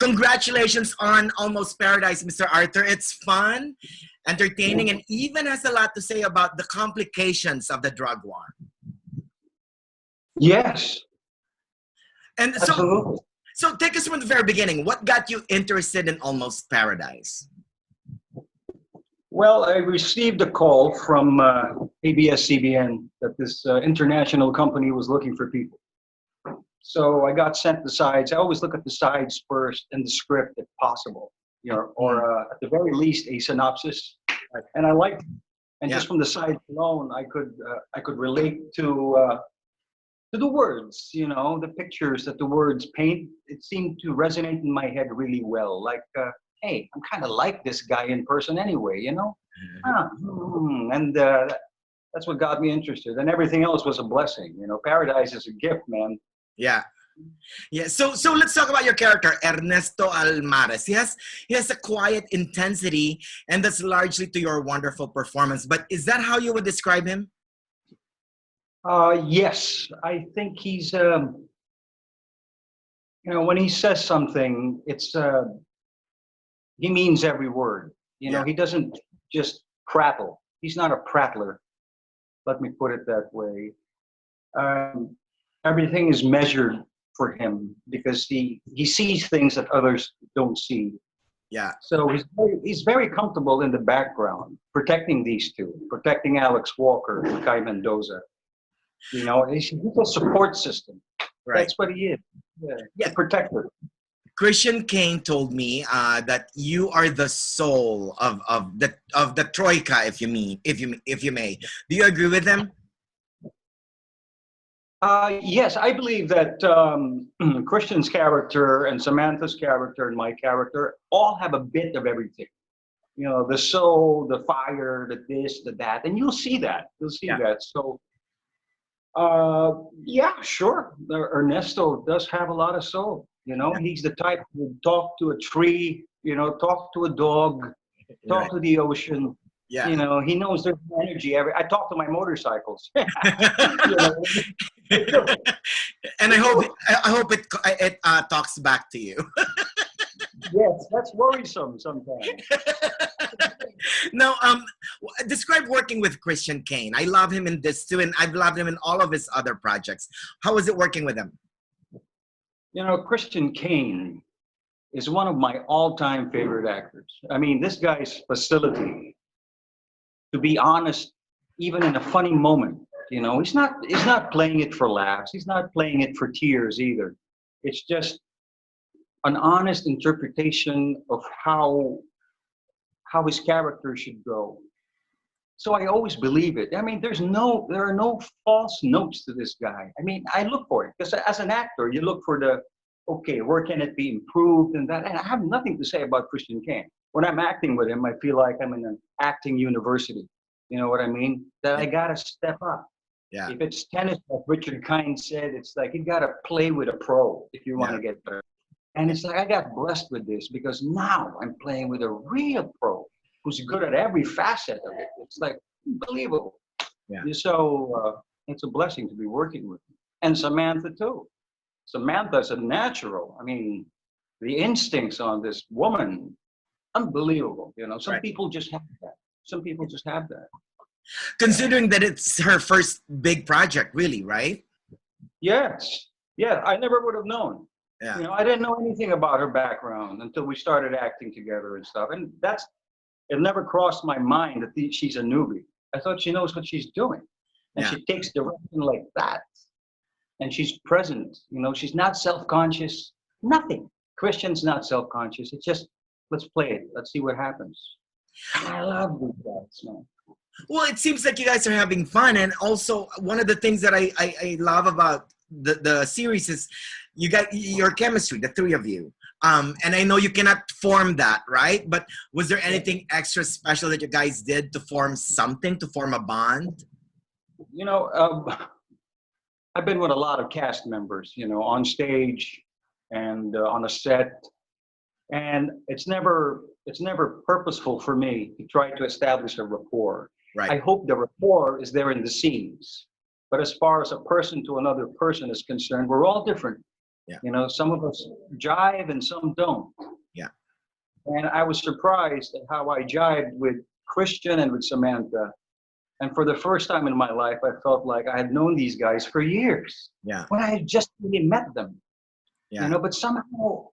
congratulations on Almost Paradise, Mr. Arthur. It's fun, entertaining, and even has a lot to say about the complications of the drug war. Yes, And absolutely. so take us from the very beginning. What got you interested in Almost Paradise? Well, I received a call from ABS-CBN that this international company was looking for people. So I got sent the sides. I always look at the sides first and the script if possible, or at the very least a synopsis. And I liked it. And Yeah. just from the sides alone, I could relate to the words, the pictures that the words paint. It seemed to resonate in my head really well. Like, hey, I'm kind of like this guy in person anyway. And that's what got me interested. And everything else was a blessing. Paradise is a gift, man. Yeah. Yeah. So let's talk about your character, Ernesto Almares. He has a quiet intensity, and that's largely to your wonderful performance. But is that how you would describe him? Yes, I think he's, when he says something, he means every word. Yeah. He doesn't just prattle. He's not a prattler. Let me put it that way. Everything is measured for him because he sees things that others don't see. Yeah. So he's very comfortable in the background, protecting these two, protecting Alex Walker and Kai Mendoza. He's a support system. Right. That's what he is. Yeah. A protector. Christian Kane told me that you are the soul of the troika, if you may. Do you agree with him? Yes, I believe that Christian's character and Samantha's character and my character all have a bit of everything. The soul, the fire, the this, the that, and you'll see that. That. So, yeah, sure. Ernesto does have a lot of soul. He's the type who would talk to a tree, talk to a dog, talk to the ocean. Yeah. He knows there's energy. I talk to my motorcycles. And I hope it talks back to you. Yes, that's worrisome sometimes. Now, describe working with Christian Kane. I love him in this too, and I've loved him in all of his other projects. How was it working with him? Christian Kane is one of my all-time favorite actors. I mean, this guy's facility to be honest, even in a funny moment. He's not playing it for laughs. He's not playing it for tears either. It's just an honest interpretation of how his character should go. So I always believe it. I mean, there are no false notes to this guy. I mean, I look for it because as an actor, you look for where can it be improved and that. And I have nothing to say about Christian Kane. When I'm acting with him, I feel like I'm in an acting university. You know what I mean? That I gotta step up. Yeah. If it's tennis, like Richard Kine said, it's like you gotta play with a pro if you want to get better. And it's like I got blessed with this because now I'm playing with a real pro who's good at every facet of it. It's like unbelievable. Yeah. So it's a blessing to be working with him. And Samantha too. Samantha's a natural. I mean, the instincts on this woman, unbelievable. Some people just have that. Some people just have that. Considering that it's her first big project, really, right? Yes. Yeah, I never would have known. Yeah. I didn't know anything about her background until we started acting together and stuff. And it never crossed my mind that she's a newbie. I thought she knows what she's doing. And she takes direction like that. And she's present. She's not self-conscious. Nothing. Christian's not self-conscious. It's just, let's play it. Let's see what happens. I love these guys, man. Well, it seems like you guys are having fun. And also, one of the things that I love about the series is your chemistry, the three of you. And I know you cannot form that, right? But was there anything extra special that you guys did to form a bond? I've been with a lot of cast members, on stage and on a set. And it's never purposeful for me to try to establish a rapport. Right. I hope the rapport is there in the scenes. But as far as a person to another person is concerned, we're all different. Yeah. You know, some of us jive and some don't. Yeah. And I was surprised at how I jived with Christian and with Samantha. And for the first time in my life, I felt like I had known these guys for years Yeah. when I had just really met them. Yeah. You know, but somehow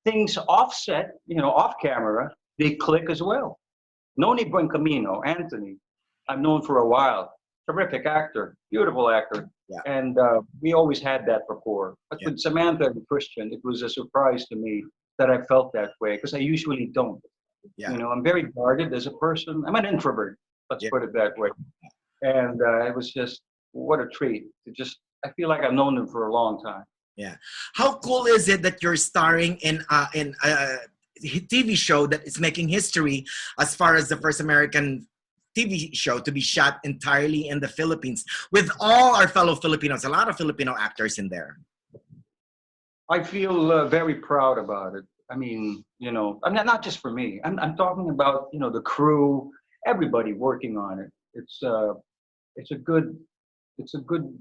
things offset, you know, off camera, they click as well. Noni Buencamino, Anthony, I've known for a while. Terrific actor, beautiful actor. Yeah. And we always had that rapport. But Yeah. with Samantha and Christian, it was a surprise to me that I felt that way because I usually don't. Yeah. You know, I'm very guarded as a person. I'm an introvert, let's Yeah. put it that way. And it was just, what a treat. To just, I feel like I've known them for a long time. Yeah. How cool is it that you're starring in a TV show that is making history as far as the first American TV show to be shot entirely in the Philippines with all our fellow Filipinos, a lot of Filipino actors in there. I feel very proud about it. I mean, you know, I mean, not just for me. I'm talking about, you know, the crew, everybody working on it. It's a good, it's a good,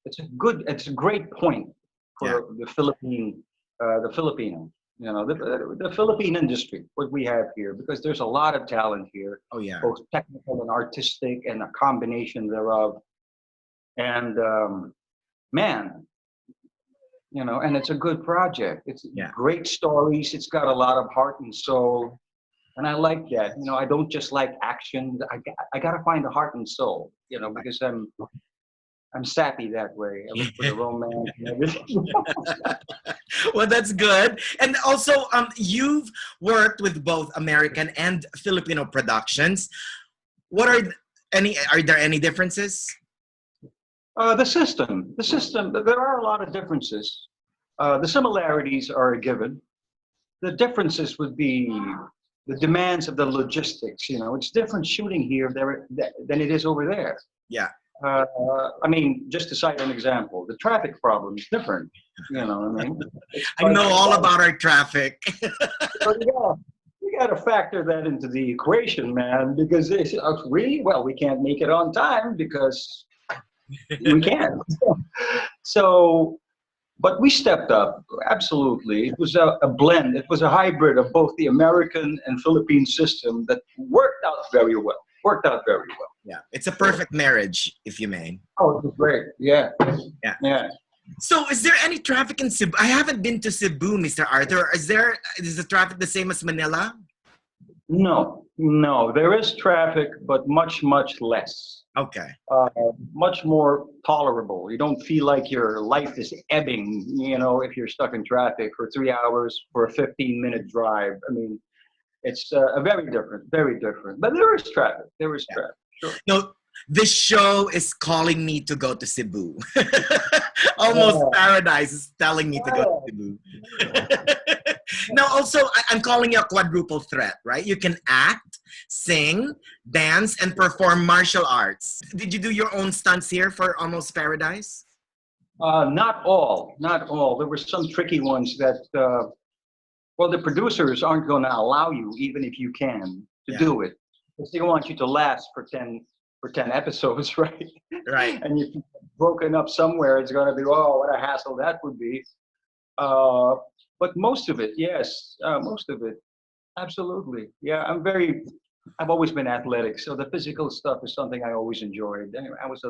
it's a great point for Yeah. the Filipino, you know, the Philippine industry, what we have here, because there's a lot of talent here, Oh yeah. both technical and artistic, and a combination thereof. And man, you know, and it's a good project. It's Yeah. great stories. It's got a lot of heart and soul, and I like that. You know, I don't just like action. I got to find the heart and soul. You know, because I'm sappy that way. I look for the romance and everything. Well, that's good. And also, you've worked with both American and Filipino productions. What are are there any differences? The system. There are a lot of differences. The similarities are a given. The differences would be the demands of the logistics. You know, it's different shooting here than it is over there. Yeah. I mean, just to cite an example, the traffic problem is different. You know what I mean? I know all about our traffic. So, yeah, you got to factor that into the equation, man, because they say, "Oh, really? Well, we can't make it on time because we can't." So, but we stepped up, absolutely. It was a blend. It was a hybrid of both the American and Philippine system that worked out very well. Yeah, it's a perfect marriage, if you may. Oh, it was great. Yeah. Yeah. Yeah. So, is there any traffic in Cebu? I haven't been to Cebu, Mr. Arthur. Is the traffic the same as Manila? No, there is traffic, but much less. Okay. Much more tolerable. You don't feel like your life is ebbing, you know, if you're stuck in traffic for 3 hours for a 15-minute drive. I mean, it's very different. But there is traffic. Sure. No, this show is calling me to go to Cebu. Almost Paradise is telling me to go to Cebu. Now, also, I'm calling you a quadruple threat, right? You can act, sing, dance, and perform martial arts. Did you do your own stunts here for Almost Paradise? Not all. There were some tricky ones that, well, the producers aren't going to allow you, even if you can, to do it. Because they want you to last for 10 episodes, right? Right. And if you're broken up somewhere, it's going to be, oh, what a hassle that would be. But most of it, yes, most of it, absolutely. Yeah, I've always been athletic, so the physical stuff is something I always enjoyed. Anyway, I was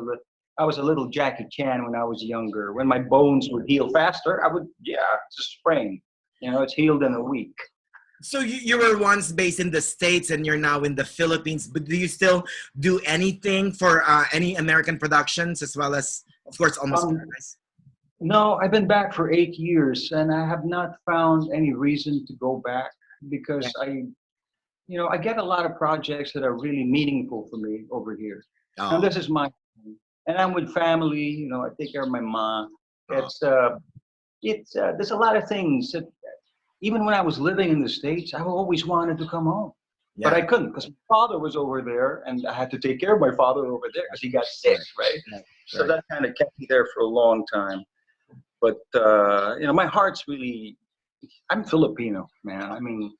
a little Jackie Chan when I was younger. When my bones would heal faster, it's a sprain. You know, it's healed in a week. So you were once based in the States and you're now in the Philippines, but do you still do anything for any American productions as well as, of course, Almost Paradise? No, I've been back for 8 years and I have not found any reason to go back because I get a lot of projects that are really meaningful for me over here. Oh. And this is and I'm with family, you know, I take care of my mom. There's a lot of things that, even when I was living in the States, I always wanted to come home. Yeah. But I couldn't because my father was over there and I had to take care of my father over there because he got sick, right? So that kind of kept me there for a long time. But, you know, my heart's really, I'm Filipino, man. I mean,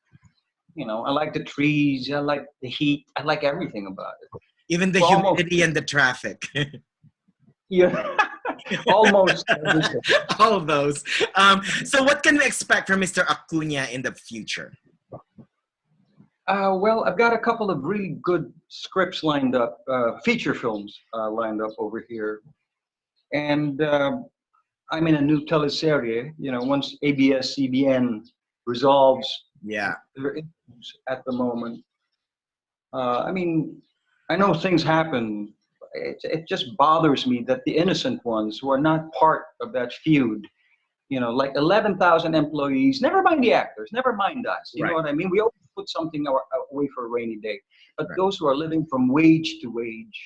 you know, I like the trees, I like the heat, I like everything about it. Even the humidity and the traffic. Yeah. Almost everything. All of those. So what can we expect from Mr. Acuña in the future? Well, I've got a couple of really good scripts lined up, feature films lined up over here. And I'm in a new teleserie. You know, once ABS-CBN resolves Yeah. their issues at the moment. I mean, I know things happen. It just bothers me that the innocent ones who are not part of that feud, you know, like 11,000 employees, never mind the actors, never mind us. You know Right. what I mean? We always put something away for a rainy day. But Right. those who are living from wage to wage,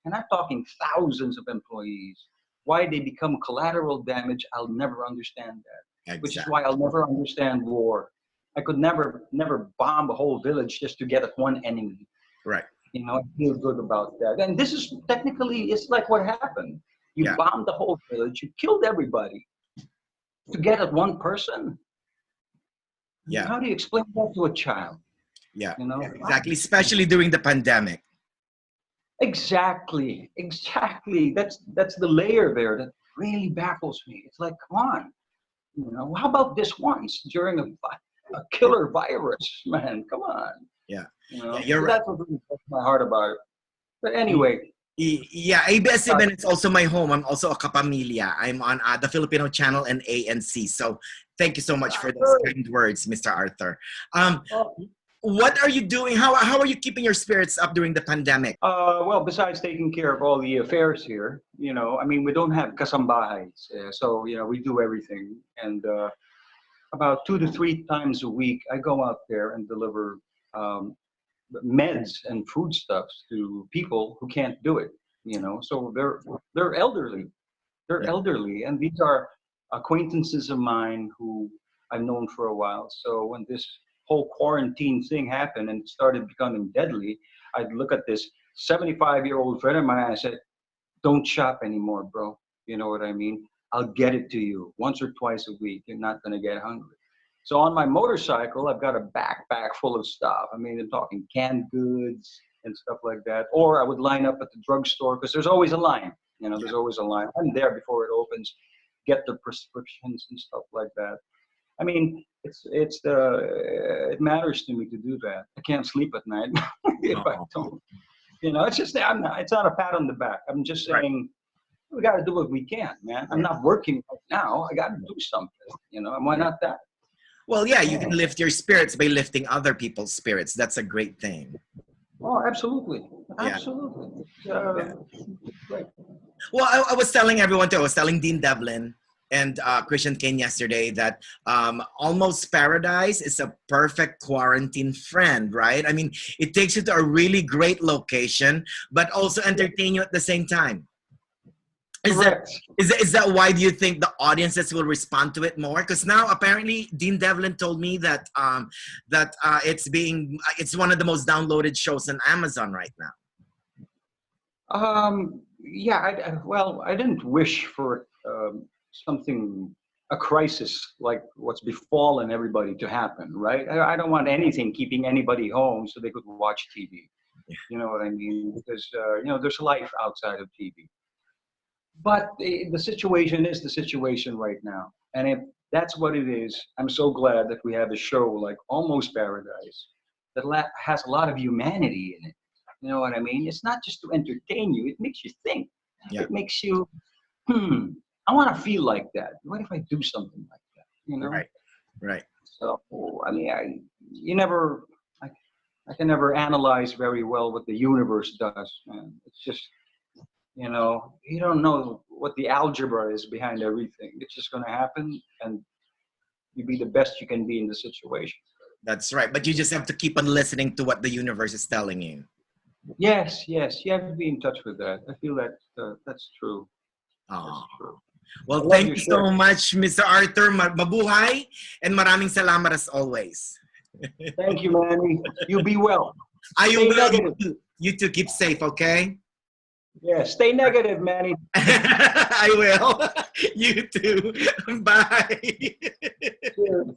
and I'm talking thousands of employees, why they become collateral damage, I'll never understand that. Which is Exactly. why I'll never understand war. I could never bomb a whole village just to get at one enemy. Right. You know, I feel good about that. And this is technically, it's like what happened. You Yeah. bombed the whole village, you killed everybody to get at one person. Yeah. How do you explain that to a child? Yeah. You know, Yeah, exactly. Especially during the pandemic. exactly. That's the layer there that really baffles me. It's like, come on, you know, how about this once during a killer virus, man? Come on, Yeah. you Yeah, know. you're So right. that's what really touched my heart about it. But anyway, Yeah, ABS-CBN is also my home. I'm also a kapamilya. I'm on the Filipino channel and ANC. So thank you so much for those kind words, Mr. Arthur. well, What are you doing? How are you keeping your spirits up during the pandemic? well, besides taking care of all the affairs here, you know, I mean, we don't have kasambahays, so you know, we do everything. And about 2 to 3 times a week, I go out there and deliver um, meds and foodstuffs to people who can't do it. You know, so they're elderly. They're Yeah. elderly, and these are acquaintances of mine who I've known for a while. So when this whole quarantine thing happened and it started becoming deadly, I'd look at this 75-year-old friend of mine and I said, "Don't shop anymore, bro. You know what I mean? I'll get it to you once or twice a week. You're not gonna get hungry." So on my motorcycle, I've got a backpack full of stuff. I mean, I'm talking canned goods and stuff like that. Or I would line up at the drugstore because there's always a line. You know, there's always a line. I'm there before it opens, get the prescriptions and stuff like that. I mean, it matters to me to do that. I can't sleep at night if I Oh, don't. You know, it's just it's not a pat on the back. I'm just right. saying we got to do what we can, man. I'm not working right now. I got to do something. You know, and why not that? Well, yeah, you Yeah. can lift your spirits by lifting other people's spirits. That's a great thing. Oh, absolutely, Yeah. absolutely. Yeah. Great. Well, I was telling everyone too. I was telling Dean Devlin and Christian Kane yesterday that Almost Paradise is a perfect quarantine friend, right? I mean, it takes you to a really great location, but also entertain you at the same time. Correct. Is that why do you think the audiences will respond to it more? Because now apparently Dean Devlin told me that it's one of the most downloaded shows on Amazon right now. Yeah. Well, I didn't wish for something, a crisis like what's befallen everybody to happen, right? I don't want anything keeping anybody home so they could watch TV. You know what I mean? Because you know, there's life outside of TV. But the situation is the situation right now. And if that's what it is, I'm so glad that we have a show like Almost Paradise that has a lot of humanity in it. You know what I mean? It's not just to entertain you, it makes you think. Yeah. It makes you, I want to feel like that. What if I do something like that? You know? Right. Right. So, I mean, I can never analyze very well what the universe does, man. It's just, you know, you don't know what the algebra is behind everything. It's just going to happen, and you be the best you can be in the situation. That's right. But you just have to keep on listening to what the universe is telling you. Yes, yes, you have to be in touch with that. I feel that that's true. That's Oh. true. I Well, love thank your you share. so much, Mr. Arthur. Mabuhay and maraming salamat as always. Thank you, Manny. You be well. I Stay will. negative. You two keep safe, okay? Yeah, stay negative, Manny. I will. You too. Bye. Cheers.